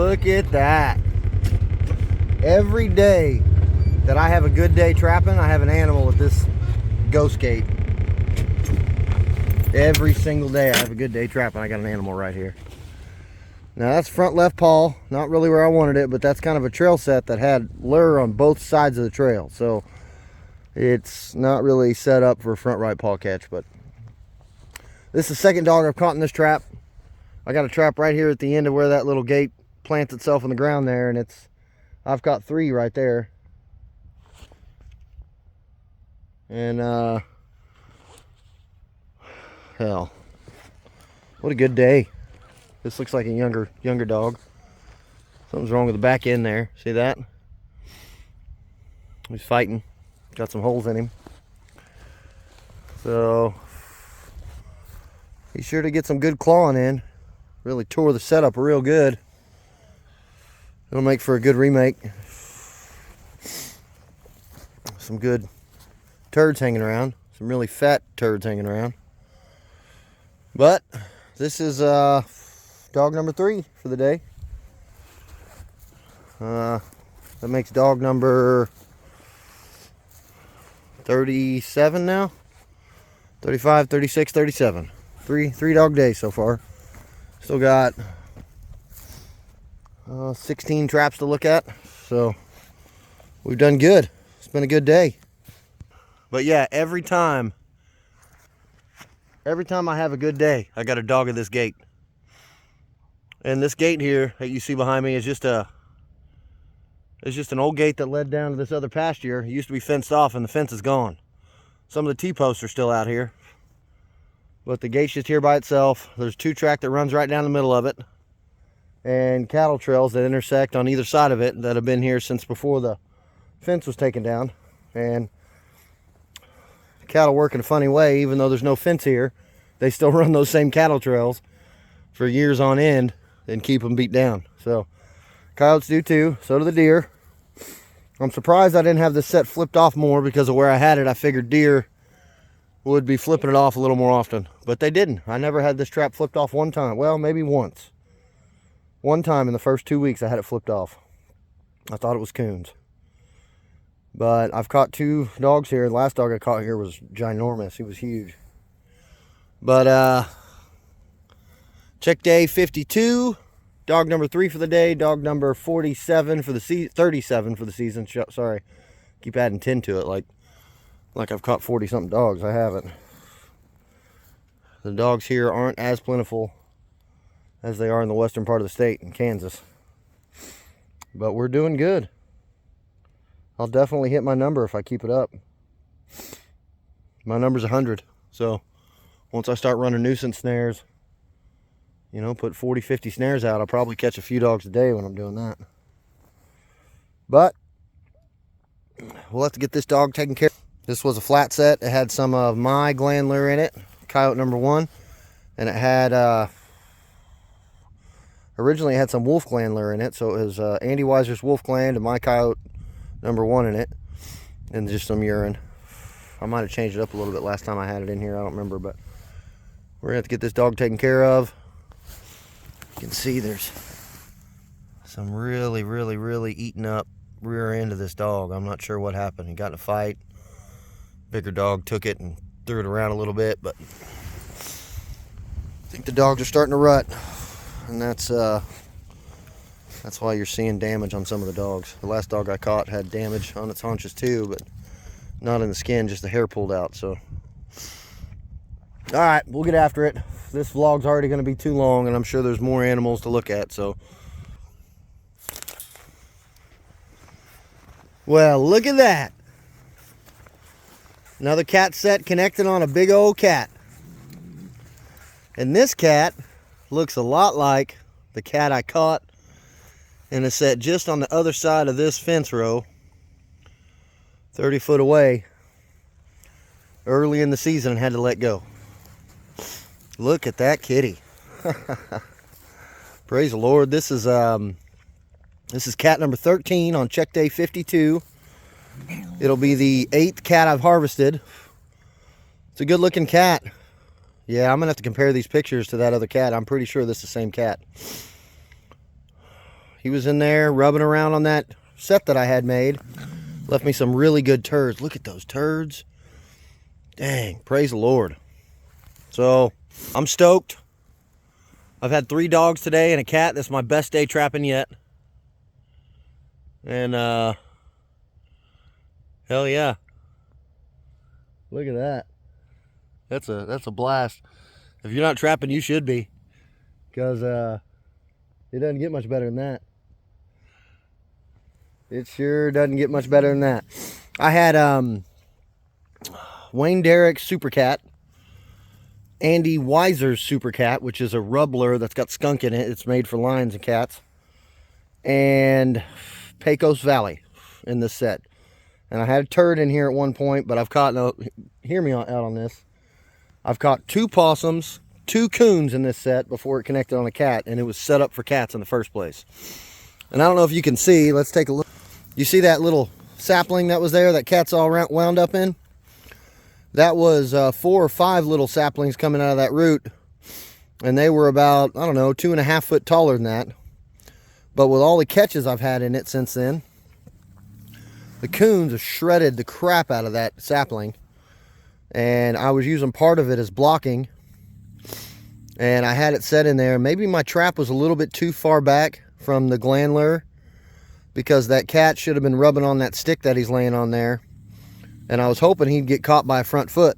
Look at that. Every day that I have a good day trapping, I have an animal at this ghost gate. Every single day I have a good day trapping, I got an animal right here. Now that's front left paw, not really where I wanted it, but that's kind of a trail set that had lure on both sides of the trail. So it's not really set up for a front right paw catch, but this is the second dog I've caught in this trap. I got a trap right here at the end of where that little gate plants itself in the ground there, and I've caught 3 right there. And hell, what a good day. This looks like a younger dog. Something's wrong with the back end there. See that? He's fighting. Got some holes in him. So he's sure to get some good clawing in. Really tore the setup real good. It'll make for a good remake. Some good turds hanging around. Some really fat turds hanging around. But this is dog number 3 for the day. That makes dog number 37 now. 35, 36, 37. Three dog days so far. Still got 16 traps to look at. So we've done good. It's been a good day. But yeah, every time I have a good day, I got a dog at this gate. And this gate here that you see behind me is just an old gate that led down to this other pasture. It used to be fenced off and the fence is gone. Some of the T-posts are still out here. But the gate's just here by itself. There's 2 track that runs right down the middle of it. And cattle trails that intersect on either side of it that have been here since before the fence was taken down. And cattle work in a funny way. Even though there's no fence here, they still run those same cattle trails for years on end and keep them beat down. So coyotes do too. So do the deer. I'm surprised I didn't have this set flipped off more, because of where I had it. I figured deer would be flipping it off a little more often, but they didn't. I never had this trap flipped off one time. Well, maybe once. One time in the first 2 weeks I had it flipped off. I thought it was coons. But I've caught 2 dogs here. The last dog I caught here was ginormous. He was huge. But check day 52. Dog number 3 for the day. Dog number 47 for the season. 37 for the season. Sorry. Keep adding 10 to it like I've caught 40 something dogs. I haven't. The dogs here aren't as plentiful as they are in the western part of the state in Kansas. But we're doing good. I'll definitely hit my number if I keep it up. My number's 100. So once I start running nuisance snares, you know, put 40, 50 snares out, I'll probably catch a few dogs a day when I'm doing that. But we'll have to get this dog taken care of. This was a flat set. It had some of my gland lure in it, coyote number 1, and it had originally it had some wolf gland lure in it. So it was Andy Weiser's wolf gland and my coyote number 1 in it, and just some urine. I might have changed it up a little bit last time I had it in here. I don't remember, but we're gonna have to get this dog taken care of. You can see there's some really eaten up rear end of this dog. I'm not sure what happened. He got in a fight. Bigger dog took it and threw it around a little bit, but I think the dogs are starting to rut, and that's why you're seeing damage on some of the dogs. The last dog I caught had damage on its haunches too, but not in the skin, just the hair pulled out. So all right, we'll get after it. This vlog's already going to be too long, and I'm sure there's more animals to look at. So well, look at that. Another cat set connected on a big old cat. And this cat looks a lot like the cat I caught in a set just on the other side of this fence row, 30 foot away, early in the season, and had to let go. Look at that kitty. Praise the Lord. This is cat number 13 on check day 52. It'll be the 8th cat I've harvested. It's a good looking cat. Yeah, I'm gonna have to compare these pictures to that other cat. I'm pretty sure this is the same cat. he was in there rubbing around on that set that I had made. Left me some really good turds. Look at those turds. Dang, praise the Lord. So I'm stoked. I've had 3 dogs today and a cat. This is my best day trapping yet. And hell yeah. Look at that. That's a blast. If you're not trapping, you should be. Because it doesn't get much better than that. It sure doesn't get much better than that. I had Wayne Derrick's Super Cat, Andy Weiser's Super Cat, which is a rubbler that's got skunk in it. It's made for lions and cats. And Pecos Valley in this set. And I had a turd in here at one point, but I've caught, no, hear me out on this. I've caught 2 possums, 2 coons in this set before it connected on a cat, and it was set up for cats in the first place. And I don't know if you can see, let's take a look. You see that little sapling that was there that cat's all wound up in? That was 4 or 5 little saplings coming out of that root. And they were about, I don't know, 2.5 foot taller than that. But with all the catches I've had in it since then, the coons have shredded the crap out of that sapling. And I was using part of it as blocking. And I had it set in there. Maybe my trap was a little bit too far back from the gland lure, because that cat should have been rubbing on that stick that he's laying on there. And I was hoping he'd get caught by a front foot.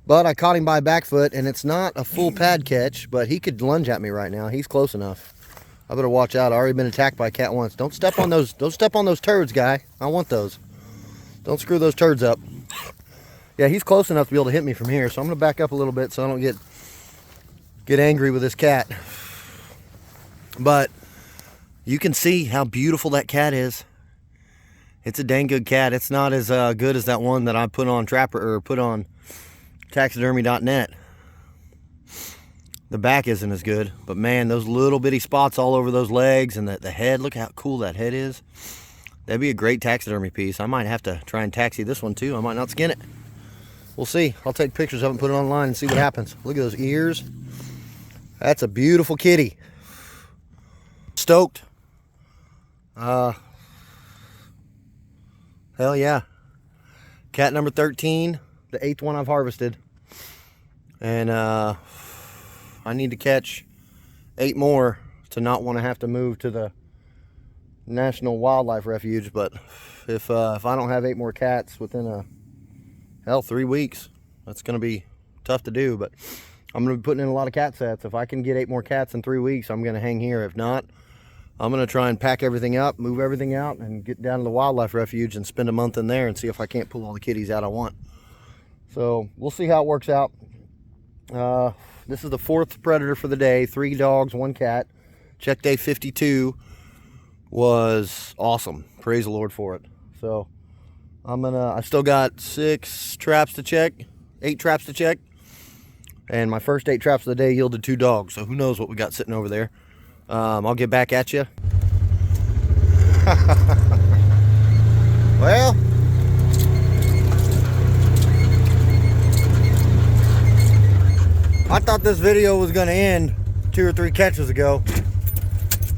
But I caught him by a back foot, and it's not a full pad catch, but he could lunge at me right now. He's close enough. I better watch out. I've already been attacked by a cat once. Don't step on those. Don't step on those turds, guy. I want those. Don't screw those turds up. Yeah, he's close enough to be able to hit me from here, so I'm going to back up a little bit so I don't get angry with this cat. But you can see how beautiful that cat is. It's a dang good cat. It's not as good as that one that I put on Trapper or put on taxidermy.net. The back isn't as good, but man, those little bitty spots all over those legs and the head, look how cool that head is. That'd be a great taxidermy piece. I might have to try and taxi this one too. I might not skin it. We'll see. I'll take pictures of it and put it online and see what happens. Look at those ears. That's a beautiful kitty. Stoked. Hell yeah. Cat number 13, the 8th one I've harvested. And I need to catch 8 more to not want to have to move to the National Wildlife Refuge. But if I don't have 8 more cats within 3 weeks, that's going to be tough to do. But I'm going to be putting in a lot of cat sets. If I can get 8 more cats in 3 weeks, I'm going to hang here. If not, I'm going to try and pack everything up, move everything out, and get down to the Wildlife Refuge and spend a month in there and see if I can't pull all the kitties out I want. So we'll see how it works out. This is the 4th predator for the day. 3 dogs, 1 cat. Check day 52 was awesome. Praise the Lord for it. So I still got 6 traps to check, 8 traps to check. And my first 8 traps of the day yielded 2 dogs. So who knows what we got sitting over there. I'll get back at you. Well, I thought this video was going to end 2 or 3 catches ago,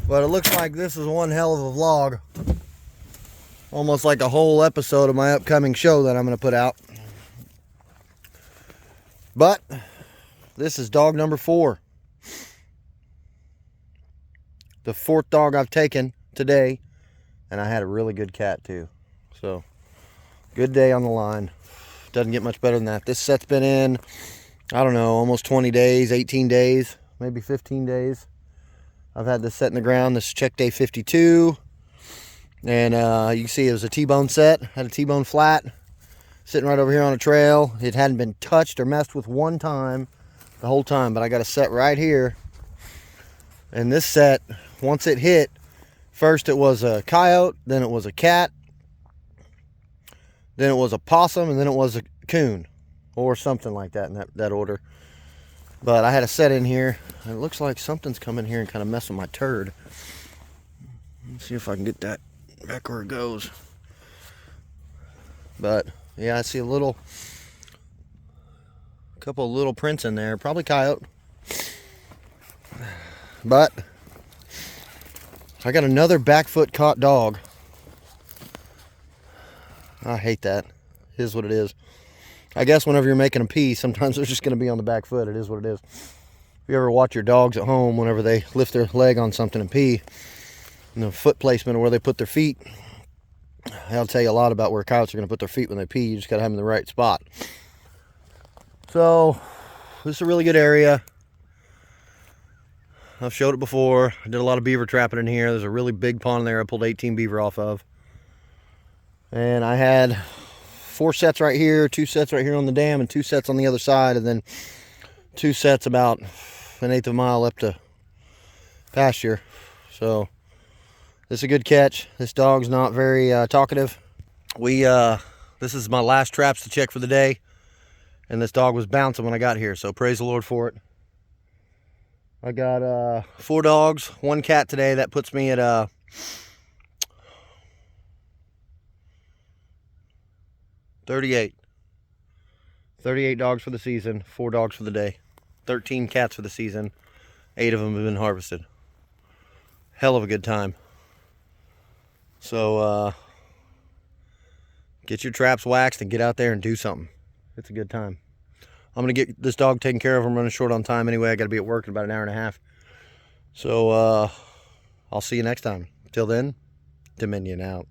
but it looks like this is one hell of a vlog. Almost like a whole episode of my upcoming show that I'm going to put out. But this is dog number 4. The 4th dog I've taken today, and I had a really good cat too. So good day on the line. Doesn't get much better than that. This set's been in, I don't know, almost 20 days, 18 days, maybe 15 days. I've had this set in the ground. This is check day 52. And you can see it was a T-bone set. Had a T-bone flat sitting right over here on a trail. It hadn't been touched or messed with one time the whole time, but I got a set right here. And this set, once it hit, first it was a coyote, then it was a cat, then it was a possum, and then it was a coon, or something like that in that order. But I had a set in here, and it looks like something's coming here and kind of messing with my turd. Let's see if I can get that back where it goes. But yeah, I see a couple of little prints in there, probably coyote. But I got another back foot caught dog. I hate that. It is what it is. I guess whenever you're making a pee, sometimes they're just going to be on the back foot. It is what it is. If you ever watch your dogs at home, whenever they lift their leg on something and pee, and the foot placement or where they put their feet, that'll tell you a lot about where coyotes are going to put their feet when they pee. You just got to have them in the right spot. So, this is a really good area. I've showed it before. I did a lot of beaver trapping in here. There's a really big pond there I pulled 18 beaver off of. And I had 4 sets right here, 2 sets right here on the dam, and 2 sets on the other side, and then 2 sets about 1/8 of a mile up to pasture. So this is a good catch. This dog's not very talkative. This is my last traps to check for the day, and this dog was bouncing when I got here, so praise the Lord for it. I got 4 dogs, 1 cat today. That puts me at 38 dogs for the season, 4 dogs for the day, 13 cats for the season, 8 of them have been harvested. Hell of a good time. So get your traps waxed and get out there and do something. It's a good time. I'm going to get this dog taken care of. I'm running short on time anyway. I got to be at work in about an hour and a half. So I'll see you next time. Till then, Dominion out.